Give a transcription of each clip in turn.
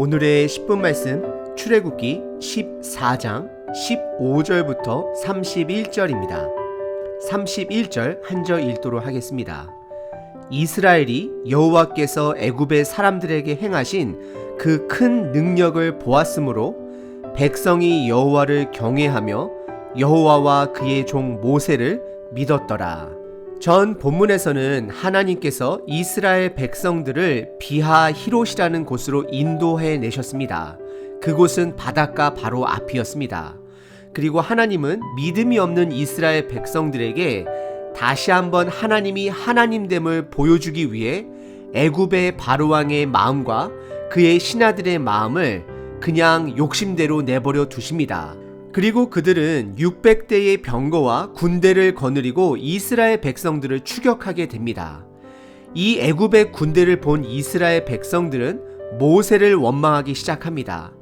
오늘의 10분 말씀 출애굽기 14장 15절부터 31절입니다. 31절 한 절 읽도록 하겠습니다. 이스라엘이 여호와께서 애굽의 사람들에게 행하신 그 큰 능력을 보았으므로 백성이 여호와를 경외하며 여호와와 그의 종 모세를 믿었더라. 전 본문에서는 하나님께서 이스라엘 백성들을 비하 히롯이라는 곳으로 인도해 내셨습니다. 그곳은 바닷가 바로 앞이었습니다. 그리고 하나님은 믿음이 없는 이스라엘 백성들에게 다시 한번 하나님이 하나님됨을 보여주기 위해 애굽의 바로왕의 마음과 그의 신하들의 마음을 그냥 욕심대로 내버려 두십니다. 그리고 그들은 600대의 병거와 군대를 거느리고 이스라엘 백성들을 추격하게 됩니다. 이 애굽의 군대를 본 이스라엘 백성들은 모세를 원망하기 시작합니다.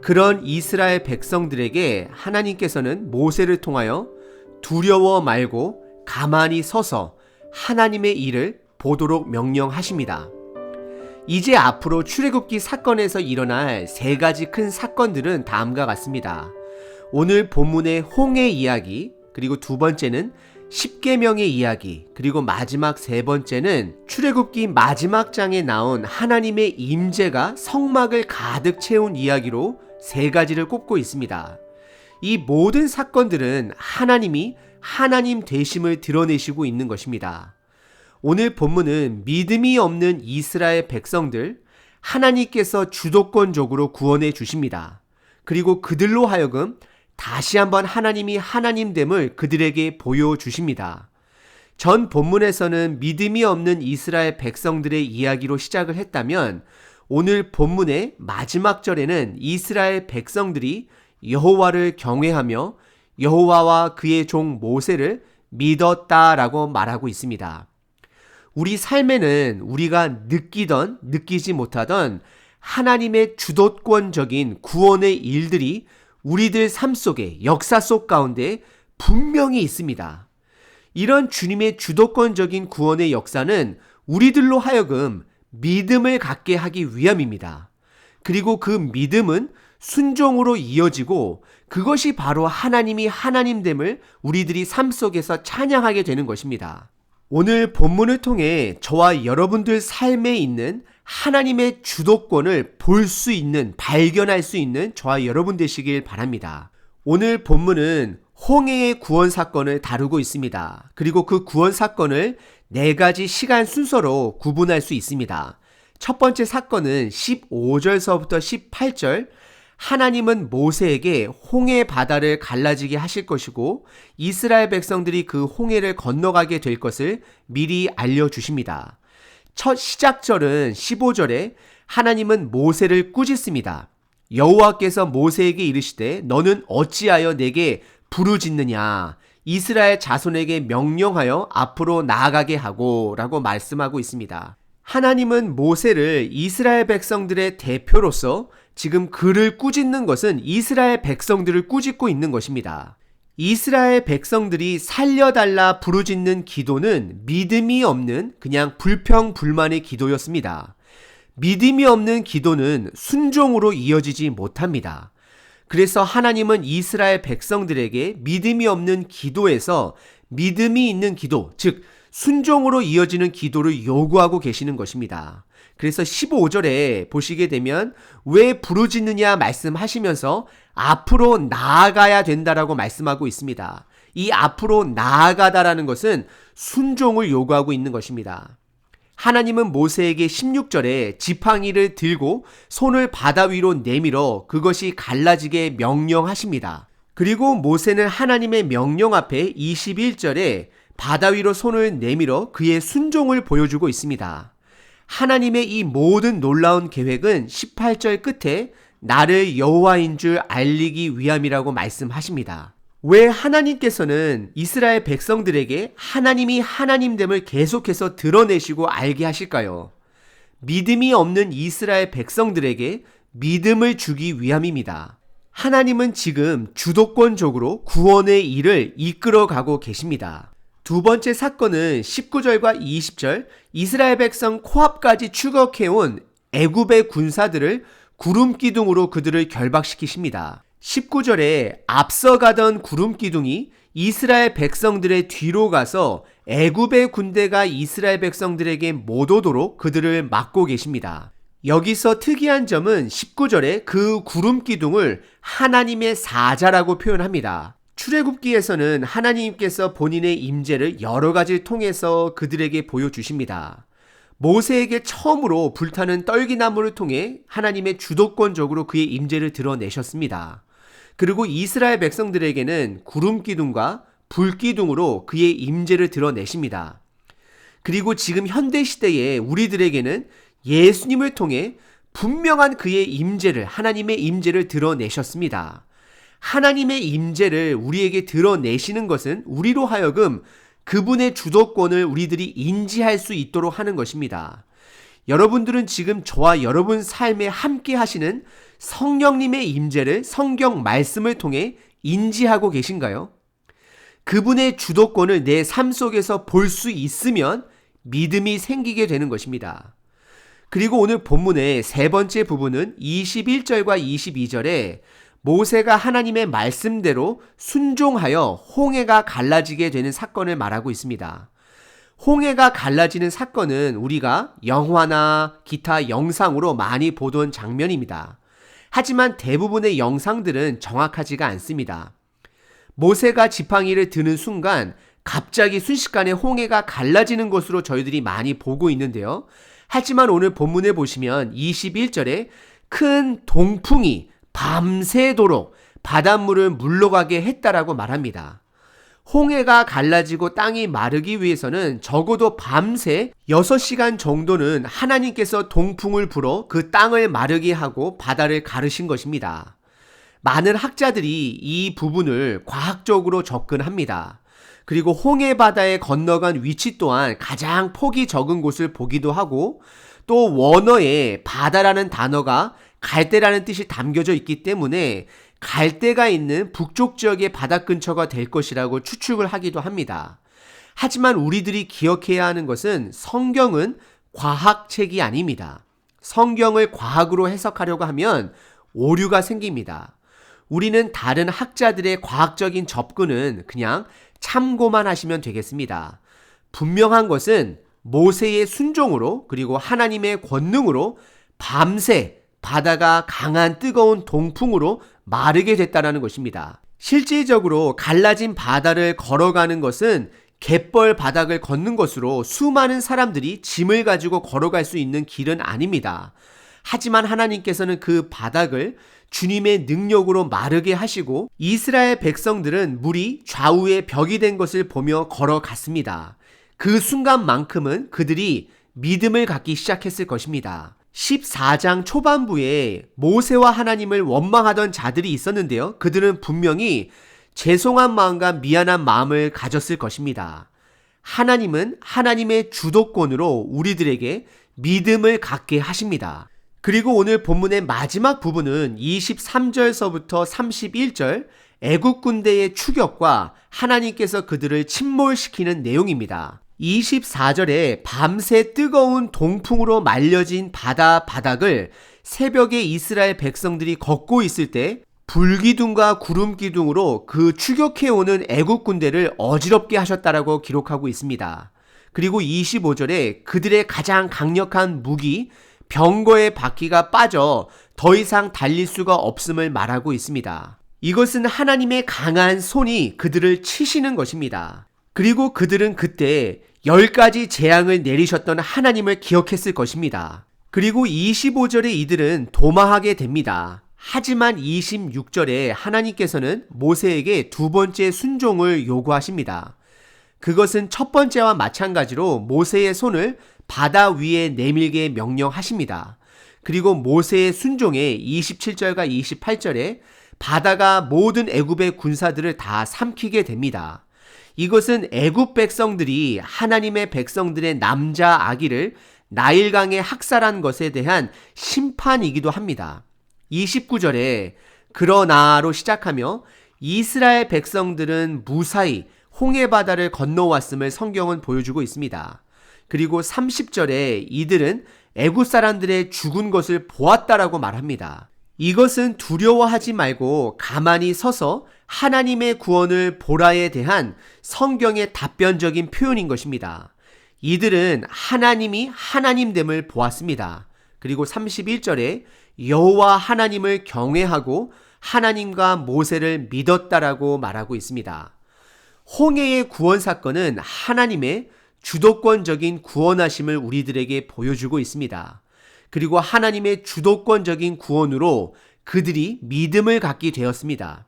그런 이스라엘 백성들에게 하나님께서는 모세를 통하여 두려워 말고 가만히 서서 하나님의 일을 보도록 명령하십니다. 이제 앞으로 출애굽기 사건에서 일어날 세 가지 큰 사건들은 다음과 같습니다. 오늘 본문의 홍해 이야기, 그리고 두 번째는 십계명의 이야기, 그리고 마지막 세 번째는 출애굽기 마지막 장에 나온 하나님의 임재가 성막을 가득 채운 이야기로 세 가지를 꼽고 있습니다. 이 모든 사건들은 하나님이 하나님 되심을 드러내시고 있는 것입니다. 오늘 본문은 믿음이 없는 이스라엘 백성들, 하나님께서 주도권적으로 구원해 주십니다. 그리고 그들로 하여금 다시 한번 하나님이 하나님됨을 그들에게 보여주십니다. 전 본문에서는 믿음이 없는 이스라엘 백성들의 이야기로 시작을 했다면 오늘 본문의 마지막 절에는 이스라엘 백성들이 여호와를 경외하며 여호와와 그의 종 모세를 믿었다라고 말하고 있습니다. 우리 삶에는 우리가 느끼던 느끼지 못하던 하나님의 주도권적인 구원의 일들이 우리들 삶 속에 역사 속 가운데 분명히 있습니다. 이런 주님의 주도권적인 구원의 역사는 우리들로 하여금 믿음을 갖게 하기 위함입니다. 그리고 그 믿음은 순종으로 이어지고 그것이 바로 하나님이 하나님됨을 우리들이 삶 속에서 찬양하게 되는 것입니다. 오늘 본문을 통해 저와 여러분들 삶에 있는 하나님의 주도권을 볼 수 있는, 발견할 수 있는 저와 여러분 되시길 바랍니다. 오늘 본문은 홍해의 구원 사건을 다루고 있습니다. 그리고 그 구원 사건을 네 가지 시간 순서로 구분할 수 있습니다. 첫 번째 사건은 15절서부터 18절, 하나님은 모세에게 홍해 바다를 갈라지게 하실 것이고 이스라엘 백성들이 그 홍해를 건너가게 될 것을 미리 알려주십니다. 첫 시작절은 15절에 하나님은 모세를 꾸짖습니다. 여호와께서 모세에게 이르시되 너는 어찌하여 내게 부르짖느냐, 이스라엘 자손에게 명령하여 앞으로 나아가게 하고 라고 말씀하고 있습니다. 하나님은 모세를 이스라엘 백성들의 대표로서 지금 그를 꾸짖는 것은 이스라엘 백성들을 꾸짖고 있는 것입니다. 이스라엘 백성들이 살려달라 부르짖는 기도는 믿음이 없는 그냥 불평불만의 기도였습니다. 믿음이 없는 기도는 순종으로 이어지지 못합니다. 그래서 하나님은 이스라엘 백성들에게 믿음이 없는 기도에서 믿음이 있는 기도, 즉 순종으로 이어지는 기도를 요구하고 계시는 것입니다. 그래서 15절에 보시게 되면 왜 부르짖느냐 말씀하시면서 앞으로 나아가야 된다라고 말씀하고 있습니다. 이 앞으로 나아가다라는 것은 순종을 요구하고 있는 것입니다. 하나님은 모세에게 16절에 지팡이를 들고 손을 바다 위로 내밀어 그것이 갈라지게 명령하십니다. 그리고 모세는 하나님의 명령 앞에 21절에 바다 위로 손을 내밀어 그의 순종을 보여주고 있습니다. 하나님의 이 모든 놀라운 계획은 18절 끝에 나를 여호와인 줄 알리기 위함이라고 말씀하십니다. 왜 하나님께서는 이스라엘 백성들에게 하나님이 하나님됨을 계속해서 드러내시고 알게 하실까요? 믿음이 없는 이스라엘 백성들에게 믿음을 주기 위함입니다. 하나님은 지금 주도권적으로 구원의 일을 이끌어가고 계십니다. 두 번째 사건은 19절과 20절, 이스라엘 백성 코앞까지 추격해온 애굽의 군사들을 구름 기둥으로 그들을 결박시키십니다. 19절에 앞서가던 구름 기둥이 이스라엘 백성들의 뒤로 가서 애굽의 군대가 이스라엘 백성들에게 못 오도록 그들을 막고 계십니다. 여기서 특이한 점은 19절에 그 구름 기둥을 하나님의 사자라고 표현합니다. 출애굽기에서는 하나님께서 본인의 임재를 여러 가지를 통해서 그들에게 보여주십니다. 모세에게 처음으로 불타는 떨기나무를 통해 하나님의 주도권적으로 그의 임재를 드러내셨습니다. 그리고 이스라엘 백성들에게는 구름 기둥과 불 기둥으로 그의 임재를 드러내십니다. 그리고 지금 현대 시대에 우리들에게는 예수님을 통해 분명한 그의 임재를, 하나님의 임재를 드러내셨습니다. 하나님의 임재를 우리에게 드러내시는 것은 우리로 하여금 그분의 주도권을 우리들이 인지할 수 있도록 하는 것입니다. 여러분들은 지금 저와 여러분 삶에 함께 하시는 성령님의 임재를 성경 말씀을 통해 인지하고 계신가요? 그분의 주도권을 내 삶 속에서 볼 수 있으면 믿음이 생기게 되는 것입니다. 그리고 오늘 본문의 세 번째 부분은 21절과 22절에 모세가 하나님의 말씀대로 순종하여 홍해가 갈라지게 되는 사건을 말하고 있습니다. 홍해가 갈라지는 사건은 우리가 영화나 기타 영상으로 많이 보던 장면입니다. 하지만 대부분의 영상들은 정확하지가 않습니다. 모세가 지팡이를 드는 순간 갑자기 순식간에 홍해가 갈라지는 것으로 저희들이 많이 보고 있는데요. 하지만 오늘 본문에 보시면 21절에 큰 동풍이 밤새도록 바닷물을 물러가게 했다라고 말합니다. 홍해가 갈라지고 땅이 마르기 위해서는 적어도 밤새 6시간 정도는 하나님께서 동풍을 불어 그 땅을 마르게 하고 바다를 가르신 것입니다. 많은 학자들이 이 부분을 과학적으로 접근합니다. 그리고 홍해 바다에 건너간 위치 또한 가장 폭이 적은 곳을 보기도 하고 또 원어에 바다라는 단어가 갈대라는 뜻이 담겨져 있기 때문에 갈대가 있는 북쪽 지역의 바다 근처가 될 것이라고 추측을 하기도 합니다. 하지만 우리들이 기억해야 하는 것은 성경은 과학책이 아닙니다. 성경을 과학으로 해석하려고 하면 오류가 생깁니다. 우리는 다른 학자들의 과학적인 접근은 그냥 참고만 하시면 되겠습니다. 분명한 것은 모세의 순종으로 그리고 하나님의 권능으로 밤새 바다가 강한 뜨거운 동풍으로 마르게 됐다는 것입니다. 실질적으로 갈라진 바다를 걸어가는 것은 갯벌 바닥을 걷는 것으로 수많은 사람들이 짐을 가지고 걸어갈 수 있는 길은 아닙니다. 하지만 하나님께서는 그 바닥을 주님의 능력으로 마르게 하시고 이스라엘 백성들은 물이 좌우에 벽이 된 것을 보며 걸어갔습니다. 그 순간만큼은 그들이 믿음을 갖기 시작했을 것입니다. 14장 초반부에 모세와 하나님을 원망하던 자들이 있었는데요. 그들은 분명히 죄송한 마음과 미안한 마음을 가졌을 것입니다. 하나님은 하나님의 주도권으로 우리들에게 믿음을 갖게 하십니다. 그리고 오늘 본문의 마지막 부분은 23절서부터 31절 애국 군대의 추격과 하나님께서 그들을 침몰시키는 내용입니다. 24절에 밤새 뜨거운 동풍으로 말려진 바다 바닥을 새벽에 이스라엘 백성들이 걷고 있을 때 불기둥과 구름기둥으로 그 추격해오는 애국 군대를 어지럽게 하셨다라고 기록하고 있습니다. 그리고 25절에 그들의 가장 강력한 무기 병거의 바퀴가 빠져 더 이상 달릴 수가 없음을 말하고 있습니다. 이것은 하나님의 강한 손이 그들을 치시는 것입니다. 그리고 그들은 그때 10가지 재앙을 내리셨던 하나님을 기억했을 것입니다. 그리고 25절에 이들은 도망하게 됩니다. 하지만 26절에 하나님께서는 모세에게 두 번째 순종을 요구하십니다. 그것은 첫 번째와 마찬가지로 모세의 손을 바다 위에 내밀게 명령하십니다. 그리고 모세의 순종에 27절과 28절에 바다가 모든 애굽의 군사들을 다 삼키게 됩니다. 이것은 애굽 백성들이 하나님의 백성들의 남자 아기를 나일강에 학살한 것에 대한 심판이기도 합니다. 29절에 그러나로 시작하며 이스라엘 백성들은 무사히 홍해바다를 건너왔음을 성경은 보여주고 있습니다. 그리고 30절에 이들은 애굽 사람들의 죽은 것을 보았다라고 말합니다. 이것은 두려워하지 말고 가만히 서서 하나님의 구원을 보라에 대한 성경의 답변적인 표현인 것입니다. 이들은 하나님이 하나님됨을 보았습니다. 그리고 31절에 여호와 하나님을 경외하고 하나님과 모세를 믿었다라고 말하고 있습니다. 홍해의 구원 사건은 하나님의 주도권적인 구원하심을 우리들에게 보여주고 있습니다. 그리고 하나님의 주도권적인 구원으로 그들이 믿음을 갖게 되었습니다.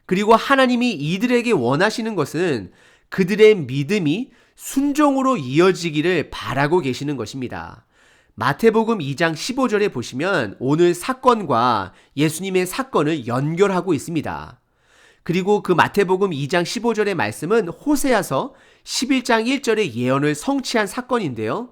그리고 하나님이 이들에게 원하시는 것은 그들의 믿음이 순종으로 이어지기를 바라고 계시는 것입니다. 마태복음 2장 15절에 보시면 오늘 사건과 예수님의 사건을 연결하고 있습니다. 그리고 그 마태복음 2장 15절의 말씀은 호세아서 11장 1절의 예언을 성취한 사건인데요.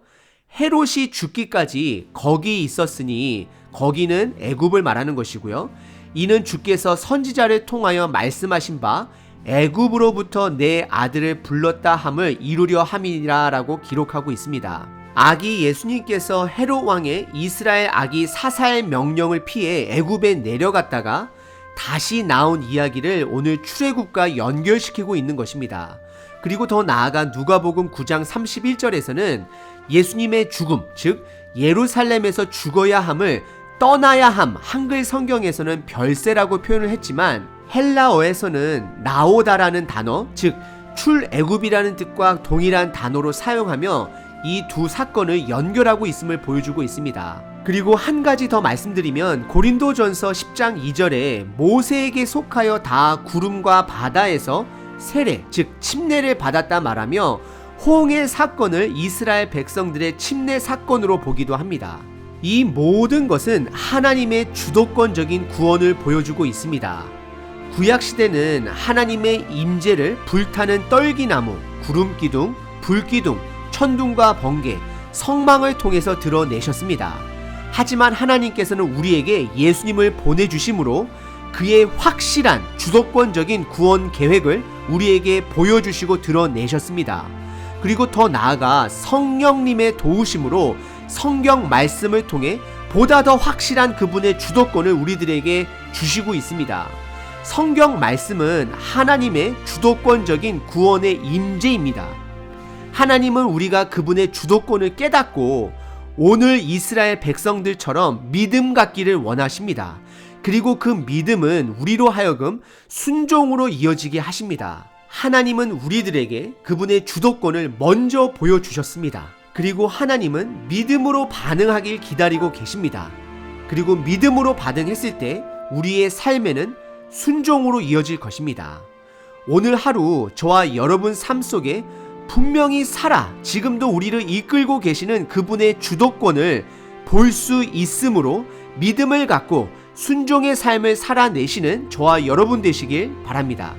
헤롯이 죽기까지 거기 있었으니 거기는 애굽을 말하는 것이고요. 이는 주께서 선지자를 통하여 말씀하신 바 애굽으로부터 내 아들을 불렀다 함을 이루려 함이라 라고 기록하고 있습니다. 아기 예수님께서 헤롯 왕의 이스라엘 아기 사살 명령을 피해 애굽에 내려갔다가 다시 나온 이야기를 오늘 출애굽과 연결시키고 있는 것입니다. 그리고 더 나아가 누가복음 9장 31절에서는 예수님의 죽음, 즉 예루살렘에서 죽어야 함을 떠나야 함, 한글 성경에서는 별세라고 표현을 했지만 헬라어에서는 나오다라는 단어, 즉 출애굽이라는 뜻과 동일한 단어로 사용하며 이 두 사건을 연결하고 있음을 보여주고 있습니다. 그리고 한 가지 더 말씀드리면 고린도전서 10장 2절에 모세에게 속하여 다 구름과 바다에서 세례, 즉 침례를 받았다 말하며 홍해 사건을 이스라엘 백성들의 침례 사건으로 보기도 합니다. 이 모든 것은 하나님의 주도권적인 구원을 보여주고 있습니다. 구약시대는 하나님의 임재를 불타는 떨기나무, 구름기둥, 불기둥, 천둥과 번개, 성망을 통해서 드러내셨습니다. 하지만 하나님께서는 우리에게 예수님을 보내주심으로 그의 확실한 주도권적인 구원 계획을 우리에게 보여주시고 드러내셨습니다. 그리고 더 나아가 성령님의 도우심으로 성경 말씀을 통해 보다 더 확실한 그분의 주도권을 우리들에게 주시고 있습니다. 성경 말씀은 하나님의 주도권적인 구원의 임재입니다. 하나님은 우리가 그분의 주도권을 깨닫고 오늘 이스라엘 백성들처럼 믿음 갖기를 원하십니다. 그리고 그 믿음은 우리로 하여금 순종으로 이어지게 하십니다. 하나님은 우리들에게 그분의 주도권을 먼저 보여주셨습니다. 그리고 하나님은 믿음으로 반응하길 기다리고 계십니다. 그리고 믿음으로 반응했을 때 우리의 삶에는 순종으로 이어질 것입니다. 오늘 하루 저와 여러분 삶 속에 분명히 지금도 우리를 이끌고 계시는 그분의 주도권을 볼 수 있으므로 믿음을 갖고 순종의 삶을 살아내시는 저와 여러분 되시길 바랍니다.